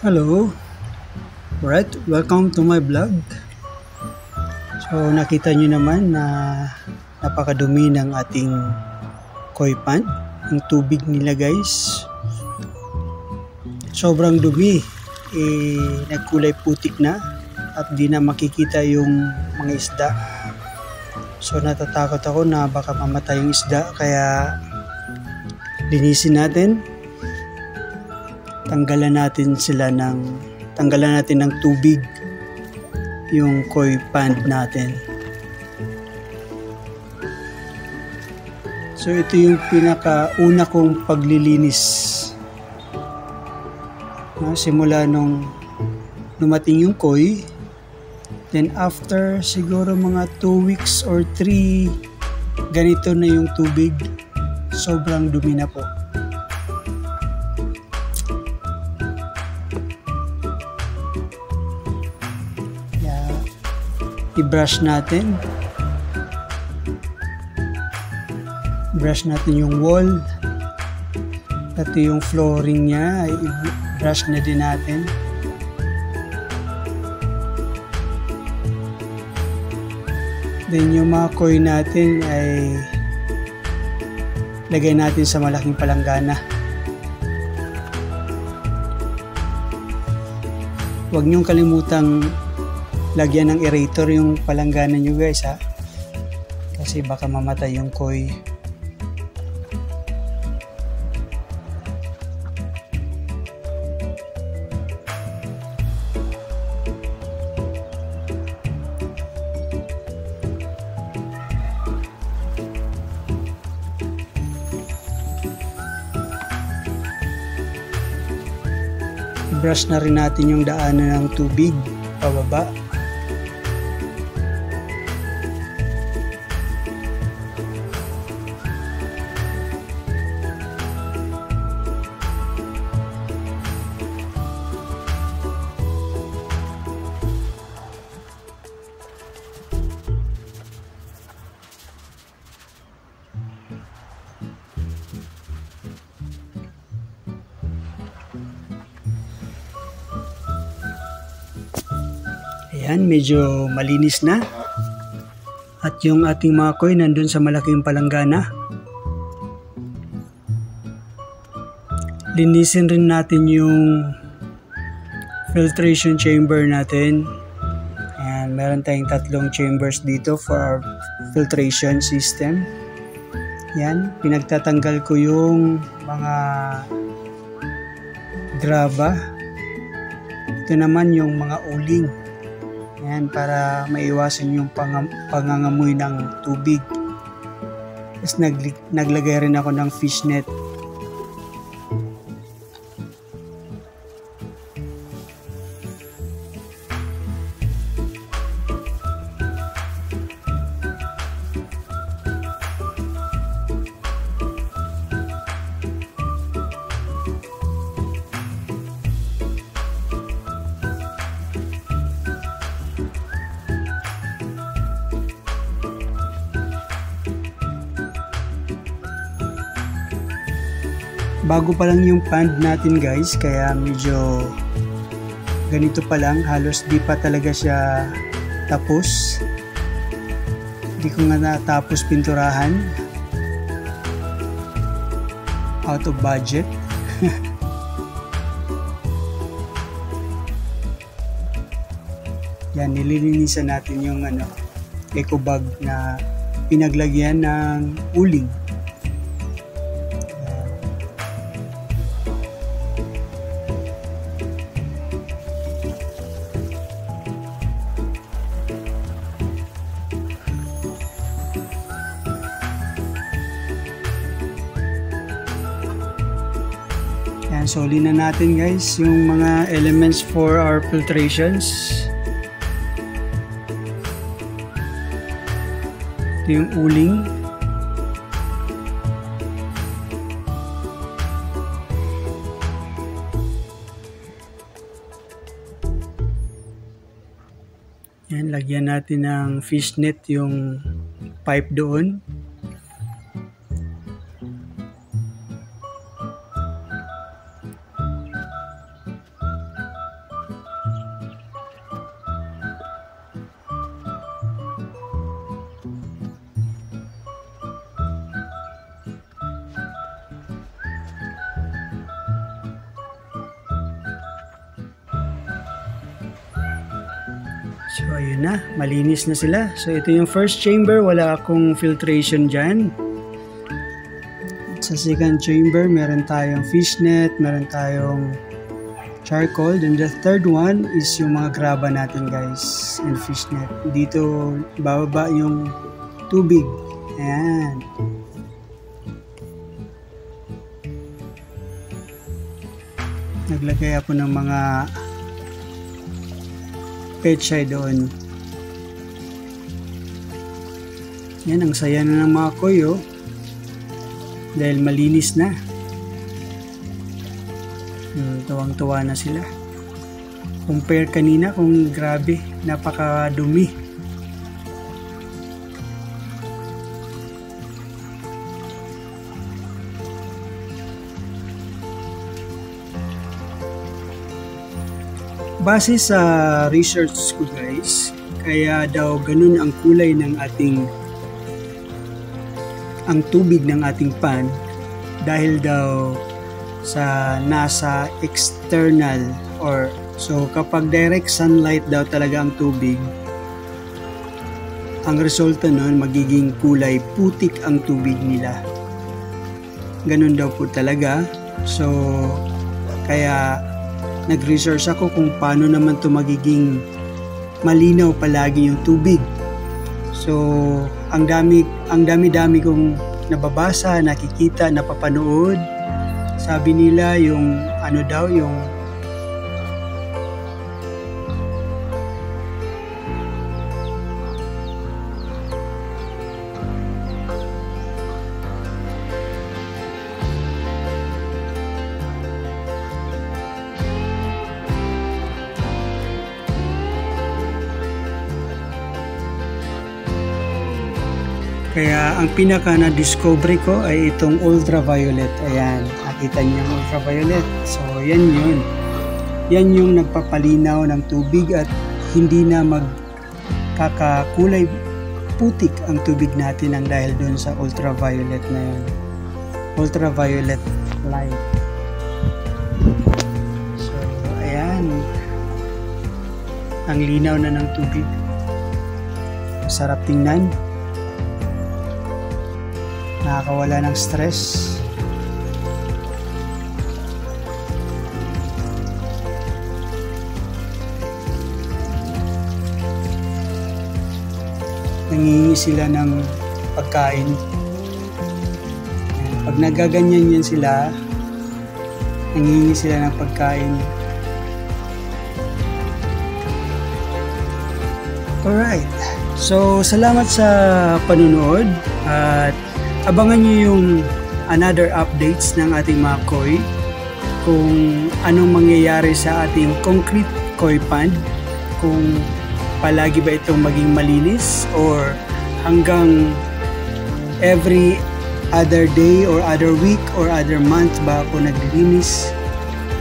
Hello, alright, welcome to my vlog. So nakita nyo naman na napakadumi ng ating koi pond, yung tubig nila guys. Sobrang dumi, nagkulay putik na at di na makikita yung mga isda. So natatakot ako na baka mamatay yung isda, kaya linisin natin. Tanggalan natin ng tubig yung koi pond natin. So ito yung pinakauna kong paglilinis. Simula nung lumating yung koi, then after siguro mga 2 weeks or 3, ganito na yung tubig. Sobrang dumi na po. I-brush natin. Brush natin yung wall. Pati yung flooring niya, i-brush na din natin. Then yung mga koi natin ay lagay natin sa malaking palanggana. Huwag niyong kalimutang lagyan ng aerator yung palanggana nyo guys ha, kasi baka mamatay yung koi. I-brush na rin natin yung daanan ng tubig pababa. Ayan, medyo malinis na. At yung ating mga koi nandun sa malaking palanggana. Linisin rin natin yung filtration chamber natin. Ayan, meron tayong 3 chambers dito for our filtration system. Ayan, pinagtatanggal ko yung mga graba. Ito naman yung mga uling. Ayan, para maiwasan yung pangangamoy ng tubig. Tapos naglagay rin ako ng fish net. Bago pa lang yung pond natin guys, kaya medyo ganito pa lang, halos di pa talaga siya tapos. Di ko nga natapos pinturahan. Out of budget. Yan, nililinisan natin yung eco bag na pinaglagyan ng uling. Yan, soli na natin guys yung mga elements for our filtrations. Ito yung uling. Yan, lagyan natin ng fish net yung pipe doon. ayun na, malinis na sila. So ito yung first chamber, wala akong filtration dyan. Sa second chamber, meron tayong fishnet, meron tayong charcoal. Then the third one is yung mga graba natin guys, and fishnet. Dito bababa yung tubig. Ayan. Naglagay ako ng mga pechay doon. Yan, ang saya na ng mga koy, oh. Dahil malinis na. Tuwang-tuwa na sila. Compare kanina kung grabe, napakadumi. Base sa research ko guys, kaya daw ganun ang kulay ng ang tubig ng ating pan dahil daw sa nasa external or so kapag direct sunlight daw talaga ang tubig, ang resulta nun magiging kulay putik ang tubig nila. Ganun daw po talaga. So kaya nag-research ako kung paano naman to magiging malinaw palagi yung tubig. So, ang dami kong nababasa, nakikita, napapanood. Sabi nila yung kaya ang pinaka na-discovery ko ay itong ultraviolet. Ayan, nakita niyo yung ultraviolet. So, yan yun. Yan yung nagpapalinaw ng tubig at hindi na magkakakulay putik ang tubig natin ang dahil dun sa ultraviolet na yun. Ultraviolet light. So, ayan. Ang linaw na ng tubig. Sarap tingnan. Nakakawala ng stress. Nangingi sila ng pagkain. Pag nagaganyan yan sila, nangingi sila ng pagkain. Alright. So, salamat sa panunood at abangan nyo yung another updates ng ating mga koi kung anong mangyayari sa ating concrete koi pond, kung palagi ba itong maging malinis or hanggang every other day or other week or other month ba ako naglilinis,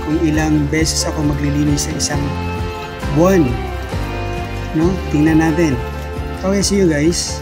kung ilang beses ako maglilinis sa isang buwan, no? Tingnan natin. Okay, see you guys.